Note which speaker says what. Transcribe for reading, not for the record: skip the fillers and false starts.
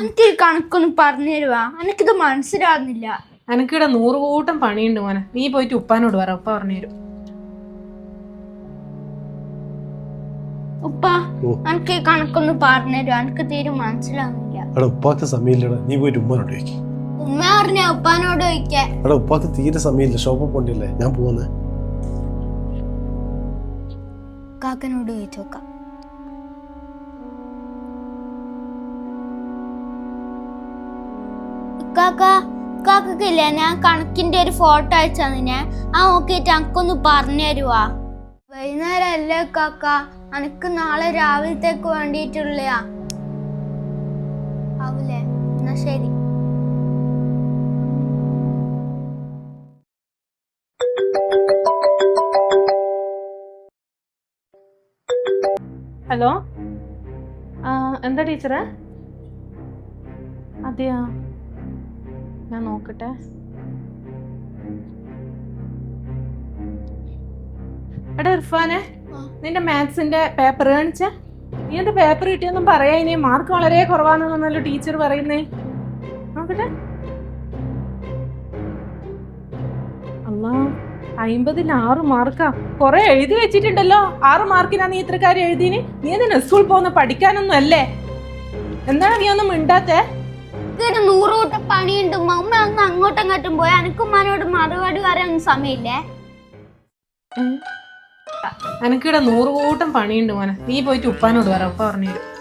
Speaker 1: എനിക്ക് കണക്കൊന്നും പറഞ്ഞു തരുവാ, എനിക്കിത് മനസ്സിലാകുന്നില്ല.
Speaker 2: എനിക്കിവിടെ 100 കൂട്ടം പണിയുണ്ട് മോനെ. നീ പോയിട്ട് ഉപ്പാനോട് പറ, ഉപ്പ പറഞ്ഞു തരും.
Speaker 1: ഉപ്പ എനിക്ക് കണക്കൊന്നും പറഞ്ഞു തരുവാ, എനിക്ക് തീരെ മനസ്സിലാകുന്നില്ല.
Speaker 3: ഉപ്പാക്ക് സമയമില്ലടാ, നീ പോയിട്ട് ഉമ്മാനോട് ചോദിക്കും.
Speaker 1: ഉമ്മ പറഞ്ഞ ഉപ്പാനോട് ചോദിക്കാൻ.
Speaker 3: ഉപ്പാക്ക് തീരെ സമയമില്ല, ഷോപ്പിൽ പോണ്ടില്ലേ, ഞാൻ പോകുന്നേ.
Speaker 1: കാക്കനോട് ചോദിച്ചോക്കാം. കാക്കില്ല, ഞാൻ കണക്കിന്റെ ഒരു ഫോട്ടോ അയച്ചതിനെ ആ നോക്കിട്ട് എനിക്കൊന്ന് പറഞ്ഞു തരുവാ. വൈകുന്നേരം അല്ലേ കാക്ക, എനിക്ക് നാളെ രാവിലത്തേക്ക് വേണ്ടിയിട്ടുള്ള ആവൂലേ? എന്നാ ശരി.
Speaker 2: ഹലോ, എന്താ ടീച്ചറെ? അതെയാ, ഞാൻ നോക്കട്ടെ. എടാ ഇർഫാനെ, നിന്റെ മാത്സിന്റെ പേപ്പർ കാണിച്ച. നീ എന്താ പേപ്പർ കിട്ടിയൊന്നും പറയാ, ഇനി മാർക്ക് വളരെ കുറവാണെന്നല്ലോ ടീച്ചർ പറയുന്നേ. നോക്കട്ടെ. അല്ലാ, 50-ൽ 6 മാർക്കാ. കൊറേ എഴുതി വെച്ചിട്ടുണ്ടല്ലോ. 6 മാർക്കിനാ നീ ഇത്ര കാര്യം എഴുതിന്? നീ എന്തിനാ സ്കൂളിൽ പോകുന്ന പഠിക്കാനൊന്നും അല്ലേ? എന്താണ് നീ ഒന്നും മിണ്ടാത്തേ?
Speaker 1: 100 കൂട്ടം പണിയുണ്ട്. മമ്മ ഒന്ന് അങ്ങോട്ടും അങ്ങോട്ടും പോയാ എനിക്കുമ്മാനോട് മറുപടി പറയാനൊന്നും സമയമില്ലേ?
Speaker 2: എനിക്കിവിടെ 100 കൂട്ടം പണിയുണ്ട് മോനെ. നീ പോയിട്ട് ഉപ്പാനോട് പറ, ഉപ്പ പറഞ്ഞു തരും.